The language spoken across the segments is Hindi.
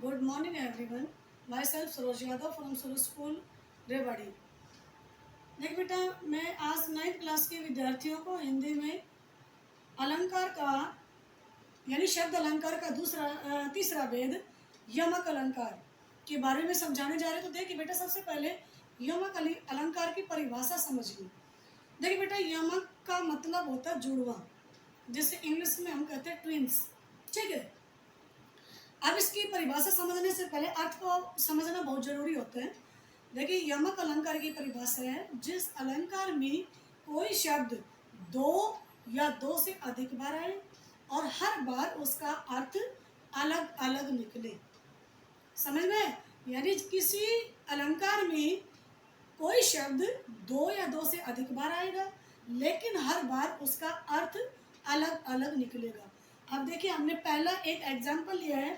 Good morning everyone. My self Saroj Yadav from Saroj school Rewari. देख बेटा, मैं आज 9th क्लास के विद्यार्थियों को हिंदी में अलंकार का यानी शब्द अलंकार का तीसरा वेद यमक अलंकार के बारे में समझाने जा रहे हैं। तो देखिए बेटा, सबसे पहले यमक अलंकार की परिभाषा समझिए। देखिए बेटा, यमक का मतलब होता है जुड़वा, जिसे इंग्लिश में हम कहते हैं ट्विंस। ठीक है, अब इसकी परिभाषा समझने से पहले अर्थ को समझना बहुत जरूरी होता है। देखिए, यमक अलंकार की परिभाषा है जिस अलंकार में कोई शब्द दो या दो से अधिक बार आए और हर बार उसका अर्थ अलग अलग निकले। समझ में? यानी किसी अलंकार में कोई शब्द दो या दो से अधिक बार आएगा, लेकिन हर बार उसका अर्थ अलग अलग निकलेगा। अब देखिए, हमने पहला एक एग्जाम्पल लिया है,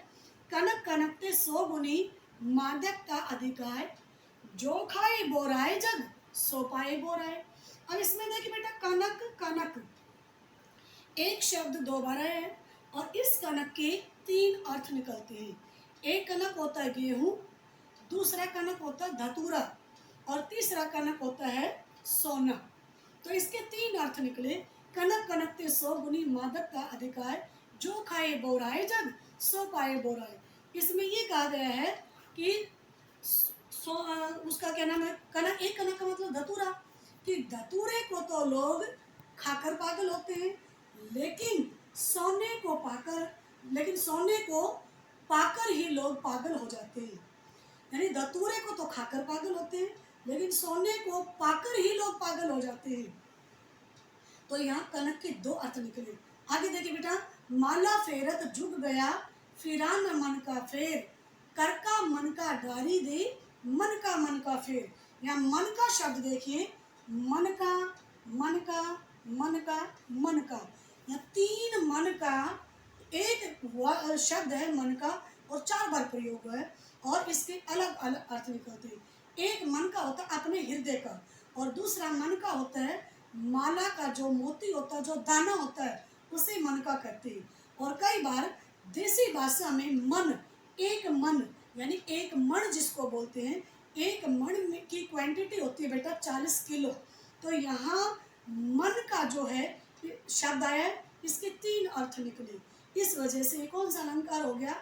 कनक कनकते 100 गुनी मादक का अधिकार, जो खाए बोराए जग सो पाए बोराए। अब इसमें देखिए बेटा, कनक कनक एक शब्द दो बार है और इस कनक के 3 अर्थ निकलते हैं। एक कनक होता है गेहूं, दूसरा कनक होता है धतूरा और तीसरा कनक होता है सोना। तो इसके 3 अर्थ निकले। कनक कनकते 100 गुनी मादक का अधिकार, जो खाए बोराए जग सो पाए बोराए। इसमें ये कहा गया है कि उसका क्या नाम है, कनक, एक कनक का मतलब धतूरा, कि धतूरे को तो लोग खाकर पागल होते हैं, लेकिन सोने को पाकर ही लोग पागल हो जाते हैं। यानी धतूरे को तो खाकर पागल होते हैं, लेकिन सोने को पाकर ही लोग पागल हो जाते हैं। तो यहाँ कनक के 2 अर्थ निकले। आगे देखिए बेटा, माला फेरत जुग गया फिरा न मन का फेर, कर का मन का डारी दे मन का फेर। यहाँ मन का शब्द देखिए, मन का मन का मन का मन का, यहाँ 3 मन का एक शब्द है मन का और 4 बार प्रयोग है और इसके अलग अलग अर्थ निकलते हैं। एक मन का होता है अपने हृदय का और दूसरा मन का होता है माला का, जो मोती होता है, जो दाना होता है, उसे मन का कहते हैं। और कई बार देसी भाषा में मन यानी एक मण जिसको बोलते हैं, एक मण की क्वांटिटी होती है बेटा 40 किलो। तो यहाँ मन का जो है शब्द आया, इसके 3 अर्थ निकले। इस वजह से कौन सा अलंकार हो गया?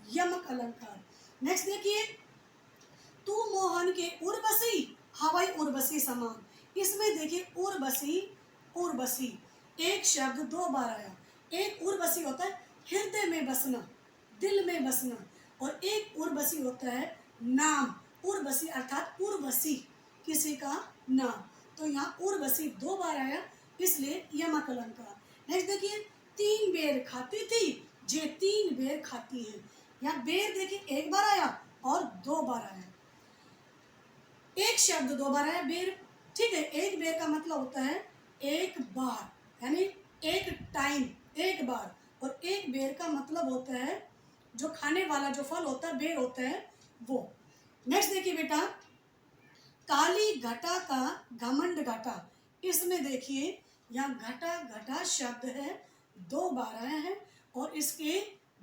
यमक अलंकार। नेक्स्ट देखिए, तू मोहन के उर्वशी हवाई उर्वशी समान। इसमें देखिए उर्वशी एक शब्द 2 बार आया। एक उर्वशी होता है हृदय में बसना, दिल में बसना, और एक उर्वशी होता है नाम। उर्वशी अर्थात उर्वशी किसी का नाम। तो यहाँ उर्वशी 2 बार आया, इसलिए यमक अलंकार। नेक्स्ट देखिए, 3 बेर खाती थी जे 3 बेर खाती है। यहाँ बेर देखिए 1 बार आया और 2 बार आया। एक शब्द 2 बार आया बेर, ठीक है। एक बेर का मतलब होता है एक बार, यानी एक टाइम, एक बार। और एक बेर का मतलब होता है जो खाने वाला जो फल होता है, बेर होता है वो। नेक्स्ट देखिए बेटा, काली घटा का घमंड घटा। इसमें देखिए यहाँ घटा घटा शब्द है 2 बार आए हैं और इसके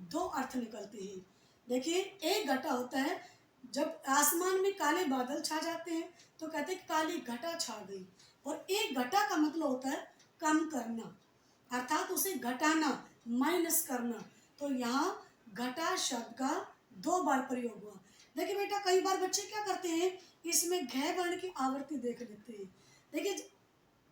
2 अर्थ निकलते हैं। देखिए, एक घटा होता है जब आसमान में काले बादल छा जाते हैं तो कहते हैं काली घटा छा गई, और एक घटा का मतलब होता है कम करना, अर्थात उसे घटाना, माइनस करना। तो यहाँ घटा शब्द का 2 बार प्रयोग हुआ। देखिए बेटा, कई बार बच्चे क्या करते हैं, इसमें घ वर्ण की आवृत्ति देख लेते हैं। देखिए,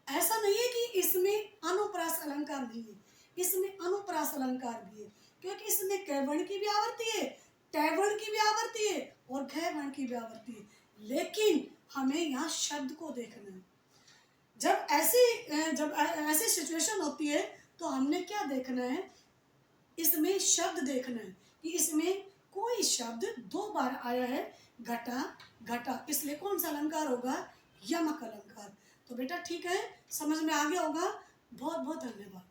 ऐसा नहीं है कि इसमें अनुप्रास अलंकार नहीं है, इसमें अनुप्रास अलंकार भी है, क्योंकि इसमें क वर्ण की भी आवृत्ति है, ट वर्ण की भी आवृत्ति है और घ वर्ण की भी आवृत्ति है। लेकिन हमें यहाँ शब्द को देखना है। जब ऐसी सिचुएशन होती है तो हमने क्या देखना है, इसमें शब्द देखना है कि इसमें कोई शब्द 2 बार आया है, घटा घटा, इसलिए कौन सा अलंकार होगा? यमक अलंकार। तो बेटा ठीक है, समझ में आ गया होगा। बहुत बहुत धन्यवाद।